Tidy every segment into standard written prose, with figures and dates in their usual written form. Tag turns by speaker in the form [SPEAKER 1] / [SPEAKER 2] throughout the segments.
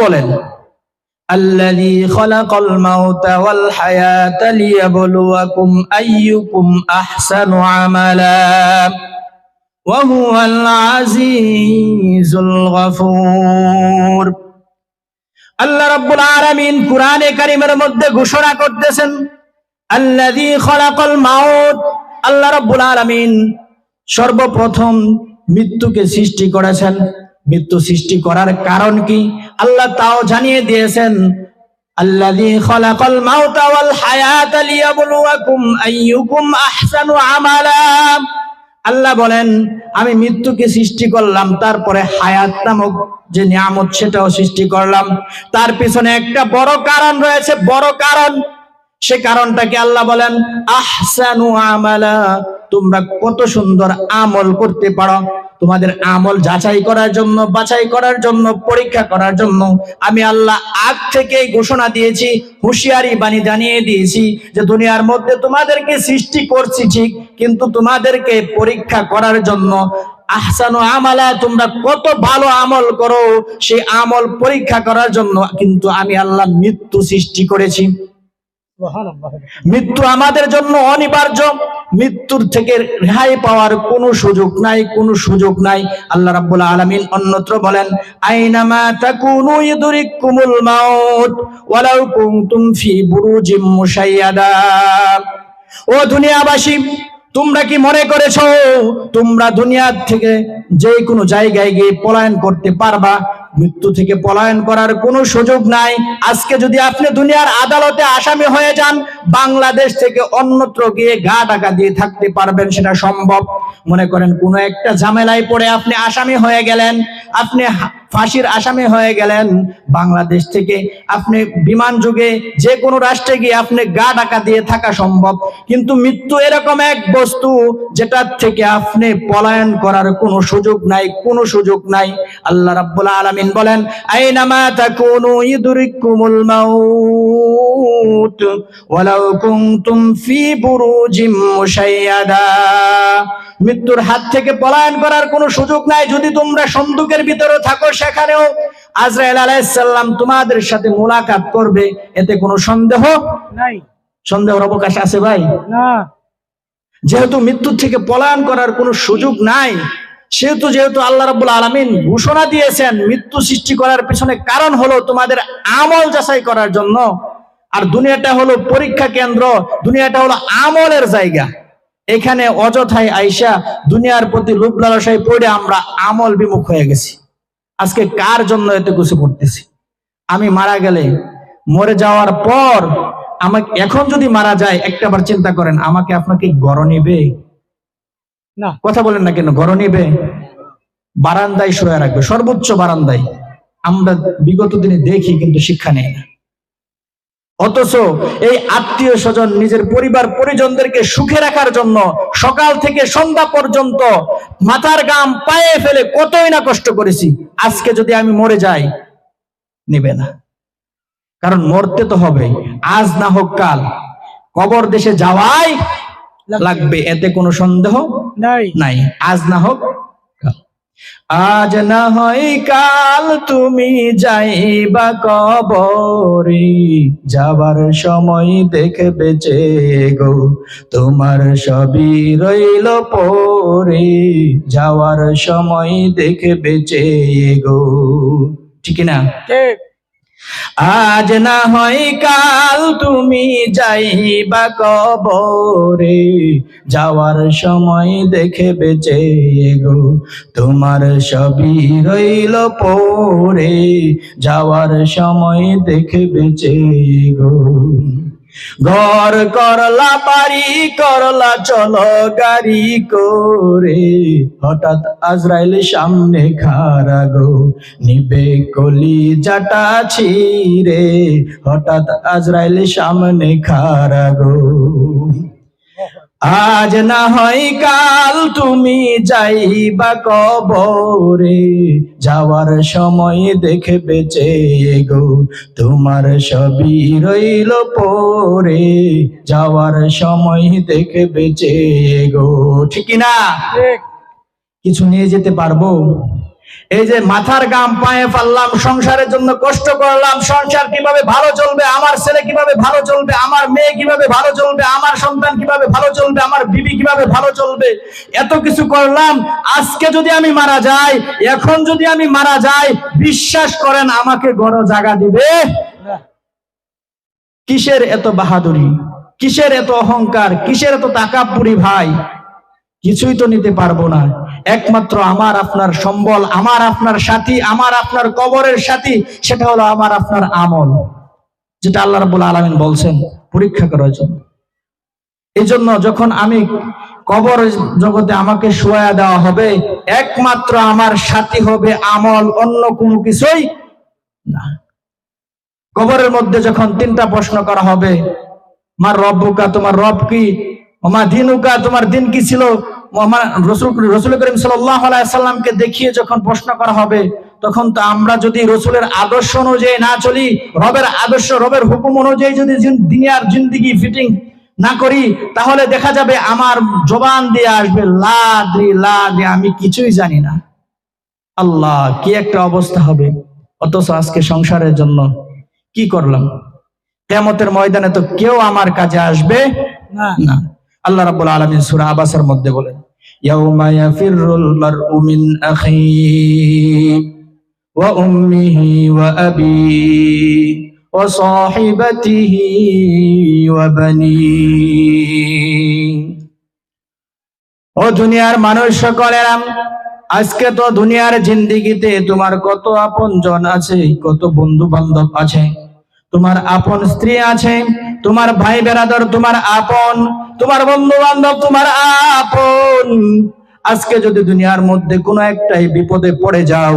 [SPEAKER 1] বলেন, আল্লাযী খালাকাল মাউতা ওয়াল হায়াতা লিয়াবলুয়াকুম আইয়ুকুম আহসানু আমালা ওয়া হুয়াল আজিজুল গফুর। আল্লাহ রাব্বুল আলামিন কুরআনে কারীমের মধ্যে ঘোষণা করতেছেন, আল্লাযী খালাকাল মাউত, আল্লাহ রাব্বুল আলামিন সর্বপ্রথম মৃত্যুকে সৃষ্টি করেছেন। মৃত্যু সৃষ্টি করার কারণ কি আল্লাহ তাও জানিয়ে দিয়েছেন, আল্লাযী খালাকাল মাউতা ওয়াল হায়াতা লিয়াবলুয়াকুম আইয়ুকুম আহসানু আমালা। আল্লাহ বলেন, আমি মৃত্যুকে সৃষ্টি করলাম, তারপরে হায়াত নামক যে নিয়ামত সেটাও সৃষ্টি করলাম। তার পিছনে একটা বড় কারণ রয়েছে, বড় কারণ। সে কারণটাকে আল্লাহ বলেন আহসানু আমালা, তোমরা কত সুন্দর আমল করতে পারো। তোমাদের আমল যাচাই করার জন্য, বাছাই করার জন্য, পরীক্ষা করার জন্য আমি আল্লাহ আগ থেকেই ঘোষণা দিয়েছি, হুঁশিয়ারি বাণী জানিয়ে দিয়েছি যে দুনিয়ার মধ্যে তোমাদেরকে সৃষ্টি করছি ঠিক, কিন্তু তোমাদেরকে পরীক্ষা করার জন্য আহসানু আমালা, তোমরা কত ভালো আমল করো সেই আমল পরীক্ষা করার জন্য কিন্তু আমি আল্লাহ মৃত্যু সৃষ্টি করেছি। মৃত্যু আমাদের জন্য অনিবার্য, মৃত্যুর থেকে রেহাই পাওয়ার কোনো সুযোগ নাই, কোনো সুযোগ নাই। আল্লাহ রাব্বুল আলামিন অন্যত্র বলেন, আইনামা তাকুনু ইউদরিকুমুল মাউত ওয়ালাউ কুনতুম ফি বুরুজিম মুশাইয়াদা। ও দুনিয়াবাসী, তোমরা কি মনে করেছো তোমরা দুনিয়া থেকে যে কোনো জায়গায় গিয়ে পলায়ন করতে পারবা? মৃত্যু থেকে পলায়ন করার কোনো সুযোগ নাই। আজকে যদি আপনি দুনিয়ার আদালতে আসামি হয়ে যান, বাংলাদেশ থেকে অন্যত্র গিয়ে গা ঢাকা দিয়ে থাকতে পারবেন, সেটা সম্ভব। মনে করেন কোনো একটা ঝামেলায় পড়ে আপনি আসামি হয়ে গেলেন, আপনি ফাঁসির আসামি হয়ে গেলেন, বাংলাদেশ থেকে আপনি বিমান যুগে যে কোনো রাষ্ট্রে গিয়ে আপনি গা ঢাকা দিয়ে থাকা সম্ভব। কিন্তু মৃত্যু এরকম এক বস্তু যেটার থেকে আপনি পলায়ন করার কোনো সুযোগ নাই, কোনো সুযোগ নাই। আল্লাহ রাব্বুল আলামিন বলেন, আইনামা তাকুনু ইউদরিকুমুল মাউত ওয়ালাউ কুনতুম ফি বুরুজিম মুশাইয়াদা। মৃত্যুর হাত থেকে পলায়ন করার কোনো সুযোগ নাই। যদি তোমরা সন্দুকের ভিতরে থাকো, সেখানেও আজরাইল আলাইহিস সালাম তোমাদের সাথে মুলাকাত করবে, এতে কোনো সন্দেহ নাই। সন্দেহের অবকাশ আছে ভাই? না। যেহেতু মৃত্যু থেকে পলায়ন করার কোনো সুযোগ নাই, যেহেতু আল্লাহ রাব্বুল আলামিন ঘোষণা দিয়েছেন মৃত্যু সৃষ্টি করার পিছনে কারণ হলো তোমাদের আমল যাচাই করার জন্য। আর দুনিয়াটা হলো পরীক্ষা কেন্দ্র, দুনিয়াটা হলো আমলের জায়গা। এখানে অযথায় আইসা দুনিয়ার প্রতি লোভ লালসায় পড়ে আমরা আমল বিমুখ হয়ে গেছি। আজকে কার জন্য এত কিছু করতেছি? আমি মারা গেলে, মরে যাওয়ার পর আমাকে, এখন যদি মারা যায় একটাবার চিন্তা করেন, আমাকে আপনাকে গড় নিবে না? কথা বলেন না কেন? গড় নিবে? বারান্দায় শুয়ে রাখবে, সর্বোচ্চ বারান্দায়। আমরা বিগত দিনে দেখি, কিন্তু শিক্ষা নেই না। অথচ এই আত্মীয় স্বজন, নিজের পরিবার পরিজনদেরকে সুখে রাখার জন্য সকাল থেকে সন্ধ্যা পর্যন্ত মাথার ঘাম পায়ে ফেলে কতই না কষ্ট করেছি। আজকে যদি আমি মরে যাই, নিবে না। কারণ মরতে তো হবে, আজ না হোক কাল কবর দেশে যাওয়াই লাগবে, এতে কোনো সন্দেহ নাই। আজ না হোক কাল, আজ না হয় কাল তুমি যাইবা কবরে, যাবার সময় দেখবে যে গো তোমার সবই রইল পরে, যাওয়ার সময় দেখবে যে গো। ঠিক না? ঠিক। আজ না হয় কাল তুমি যাইবা কবরে, যাওয়ার সময় দেখবে যে গো তোমার সবই রইল পরে, যাওয়ার সময় দেখবে যে গো। ঘর করলা, বাড়ি করলা, চলো গাড়ি করে, হঠাৎ আজরাইল সামনে খাড়া গো, নিবে কলিজাটা ছিঁড়ে, হঠাৎ আজরাইল সামনে খাড়া গো। আজ না হয় কাল তুমি যাইবা কবরে, যাওয়ার সময় দেখবে যে গো তোমার সবই রইল পরে, যাওয়ার সময় দেখবে যে গো। ঠিক না? কিছু নিয়ে যেতে পারবো? এই যে মাথার গাম পায়ে ফেললাম, সংসারের জন্য কষ্ট করলাম, সংসার কিভাবে ভালো চলবে, আমার ছেলে কিভাবে ভালো চলবে, আমার মেয়ে কিভাবে ভালো চলবে, আমার সন্তান কিভাবে ভালো চলবে, আমার বিবি কিভাবে ভালো চলবে, এত কিছু করলাম। আজকে যদি আমি মারা যাই, এখন যদি আমি মারা যাই, বিশ্বাস করেন আমাকে গড় জায়গা দিবে? কিসের এত বাহাদুরি, কিসের এত অহংকার, কিসের এত তাকাব্বুরি ভাই? কিছুই তো নিতে পারবো না। একমাত্র আমার আপনার সম্বল, আমার আপনার সাথী, আমার আপনার কবরের সাথী, সেটা হলো আমার আপনার আমল, যেটা আল্লাহ রাব্বুল আলামিন বলছেন পরীক্ষা করার জন্য। এই জন্য যখন আমি কবর জগতে আমাকে শোয়া দেওয়া হবে, একমাত্র আমার সাথী হবে আমল, অন্য কোনো কিছুই না। কবরের মধ্যে যখন তিনটা প্রশ্ন করা হবে, মার রব্বুকা, তোমার রব কি, ওমা দিনুকা, তোমার দিন কি ছিল, রাসূল করিম সাল্লাল্লাহু আলাইহি ওয়াসাল্লামকে দেখিয়ে যখন প্রশ্ন করা হবে, তখন তো আমরা যদি রাসূলের আদর্শ অনুযায়ী না চলি, রবের আদর্শ, রবের হুকুম অনুযায়ী যদি দুনিয়ার জিন্দেগি ফিটিং না করি, তাহলে দেখা যাবে আমার জবান দিয়ে আসবে লা আদ্রি, লা আদ্রি, আমি কিছুই জানি না। আল্লাহ, কি একটা অবস্থা হবে! অথচ আজকে সংসারের জন্য কি করলাম? কিয়ামতের ময়দানে তো কেউ আমার কাজে আসবে না। আল্লাহ রাব্বুল আলামিন সূরা আবাসের মধ্যে বলেন, ইয়াউমা ইয়াফিরুল মারউ মিন আখিহি ওয়া উম্মিহি ওয়া আবিহি ওয়া সাহিবাতিহি ওয়া বানিহি। ও দুনিয়ার মানুষ সকলেরা, আজকে তো দুনিয়ার জিন্দেগিতে তোমার কত আপনজন আছে, কত বন্ধু বান্ধব আছে, তোমার আপন স্ত্রী আছে, তোমার ভাই বেরাদর তোমার আপন, তোমার বন্ধু বান্ধব তোমার আপন। আজকে যদি দুনিয়ার মধ্যে কোনো একটাই বিপদে পড়ে যাও,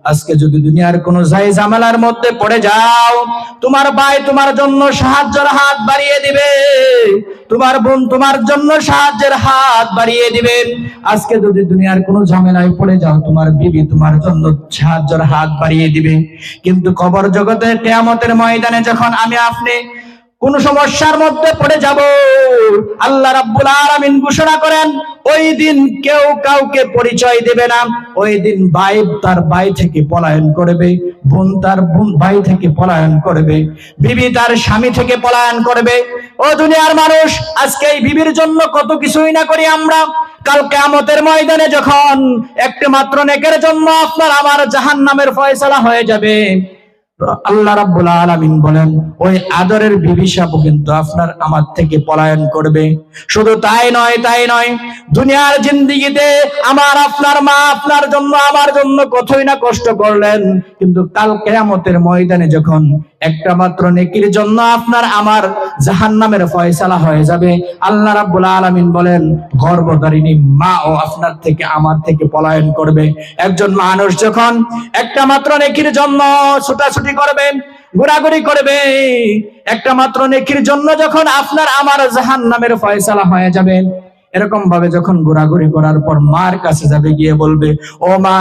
[SPEAKER 1] আজকে যদি দুনিয়ার কোনো জাই ঝামেলার মধ্যে পড়ে যাও, তোমার ভাই তোমার জন্য সাহায্যের হাত বাড়িয়ে দিবে, তোমার বোন তোমার জন্য সাহায্যের হাত বাড়িয়ে দিবে। আজকে যদি দুনিয়ার কোনো ঝামেলায় পড়ে যাও, তোমার বিবি তোমার জন্য সাহায্যের হাত বাড়িয়ে দিবে। কিন্তু কবর জগতে কিয়ামতের ময়দানে যখন আমি আপনি কোন সমস্যার মধ্যে পড়ে যাব, আল্লাহ রাব্বুল আলামিন ঘোষণা করেন, ওই দিন কেউ কাউকে পরিচয় দেবে না। ওই দিন ভাই তার ভাই থেকে পলায়ন করবে, বোন তার ভাই থেকে পলায়ন করবে, বিবি তার স্বামী থেকে পলায়ন করবে। ও দুনিয়ার মানুষ, আজকে এই বিবির জন্য কত কিছুই না করি আমরা, কাল কিয়ামতের ময়দানে যখন একটা মাত্র নেকের জন্য আপনার আমার জাহান্নামের ফয়সালা হয়ে যাবে, আল্লাহ রাব্বুল আলামিন বলেন, ওই আদরের বিবি সাহেব কিন্তু আপনার আমার থেকে পলায়ন করবে। শুধু তাই নয়, দুনিয়ার জিন্দেগিতে আমার আপনার মা আপনার জন্য আমার জন্য কতই না কষ্ট করলেন, কিন্তু কাল কিয়ামতের ময়দানে যখন একটা মাত্র নেকির জন্য আপনার আমার জাহান্নামের ফয়সালা হয়ে যাবে, আল্লাহ রাব্বুল আলামিন বলেন, গর্ভধারিণী মা ও আপনার থেকে আমার থেকে পলায়ন করবে। একজন মানুষ যখন একটা মাত্র নেকির জন্য ছোটাছুটি করবে, ঘোরাঘুরি করবে, একটা মাত্র নেকির জন্য যখন আপনার আমার জাহান্নামের ফয়সালা হয়ে যাবে, এরকম ভাবে যখন ঘোরাঘুরি করার পর মার কাছে যাবে, গিয়ে বলবে, ও মা,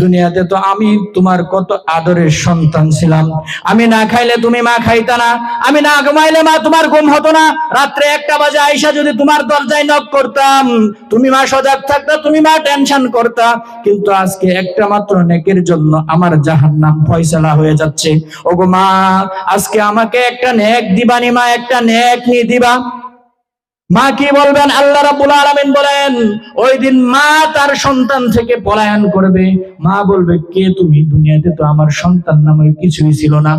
[SPEAKER 1] দুনিয়াতে তো আমি তোমার কত আদরের সন্তান ছিলাম, আমি না খাইলে তুমি মা খাইতা না, আমি না ঘুমাইলে মা তোমার ঘুম হতো না, রাত্রে 1টা বাজে আইসা যদি তোমার দরজায় নক করতাম, তুমি মা সজাগ থাকতা, তুমি মা টেনশন করতা, কিন্তু আজকে একটা মাত্র নেকের জন্য আমার জাহান্নাম ফয়সালা হয়ে যাচ্ছে। ওগো মা, আজকে আমাকে একটা নেক দিবানি মা, একটা নেক নি দিবা। মা কি বলবেন? আল্লাহ রাব্বুল আলামিন বলেন, ওই দিন মা তার সন্তান থেকে পলায়ন করবে। মা বলবে, কে তুমি? দুনিয়াতে তো আমার সন্তান নামে কিছুই ছিল না,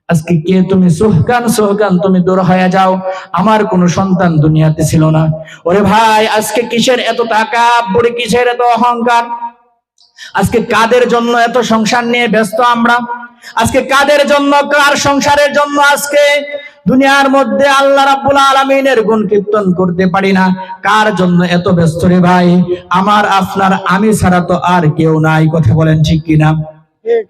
[SPEAKER 1] আজকে কে তুমি? সোহকান তুমি দূর হয়ে যাও, আমার কোনো সন্তান দুনিয়াতে ছিল না। ওরে ভাই, আজকে কিসের এত তাকাব্বুর, কিসের এত অহংকার? আজকে কাদের জন্য এত সংসার নিয়ে ব্যস্ত আমরা? আজকে কাদের জন্য, কার সংসারের জন্য আজকে দুনিয়ার মধ্যে আল্লাহ রাব্বুল আলামিনের গুণ কীর্তন করতে পারি না? কার জন্য এত ব্যস্ত রে ভাই? আমার আপনার আমি ছাড়া তো আর কেউ নাই, কথা বলেন ঠিক কিনা?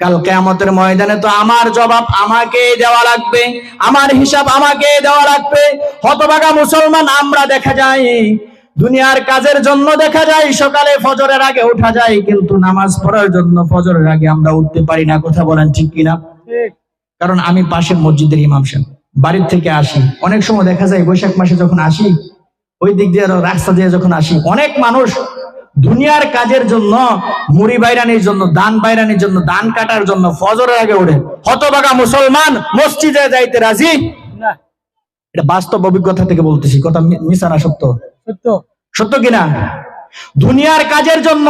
[SPEAKER 1] কাল কিয়ামতের ময়দানে তো আমার জবাব আমাকে দেওয়া লাগবে, আমার হিসাব আমাকে দেওয়া লাগবে। হতভাগা মুসলমান আমরা দেখা যায় দুনিয়ার কাজের জন্য দেখা যায় সকালে ফজরের আগে উঠা যায়, কিন্তু নামাজ পড়ার জন্য ফজরের আগে আমরা উঠতে পারি না, কথা বলেন ঠিক কিনা? কারণ আমি পাশের মসজিদের ইমাম সাহেব, বাড়ির থেকে আসি, অনেক সময় দেখা যায় বৈশাখ মাসে যখন আসি, ওই দিক দিয়ে রাস্তা দিয়ে যখন আসি, অনেক মানুষ দুনিয়ার কাজের জন্য, মুড়ি বাইরানির জন্য, ধান বাইরানির জন্য, ধান কাটার জন্য ফজরের আগে ওঠে। হতভাগা মুসলমান মসজিদে যাইতে রাজি না। এটা বাস্তব অভিজ্ঞতা থেকে বলতেছি, কথা মিছা না, সত্য সত্য, সত্য কিনা? দুনিয়ার কাজের জন্য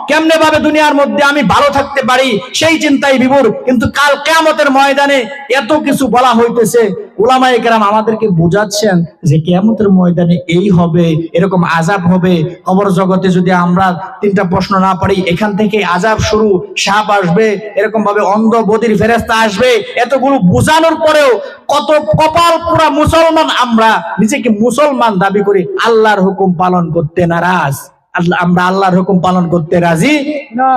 [SPEAKER 1] কেমনে ভাবে দুনিয়ার মধ্যে আমি ভালো থাকতে পারি সেই চিন্তায় বিভোর, কিন্তু কাল কিয়ামতের ময়দানে এত কিছু বলা হইতেছে। উলামায়ে কেরাম আমাদেরকে বোঝাচ্ছেন যে কিয়ামতের ময়দানে এই হবে, এরকম আযাব হবে। কবর জগতে যদি আমরা তিনটা প্রশ্ন না পারি, এখান থেকে আযাব শুরু, সাপ আসবে, এরকম ভাবে অন্ধ বধির ফেরেশতা আসবে। এতগুলো বোঝানোর পরেও কত কপাল পোড়া মুসলমান আমরা, নিজেকে মুসলমান দাবি করি, আল্লাহর হুকুম পালন করতে নারাজ। আমরা আল্লাহর হুকুম পালন করতে রাজি না।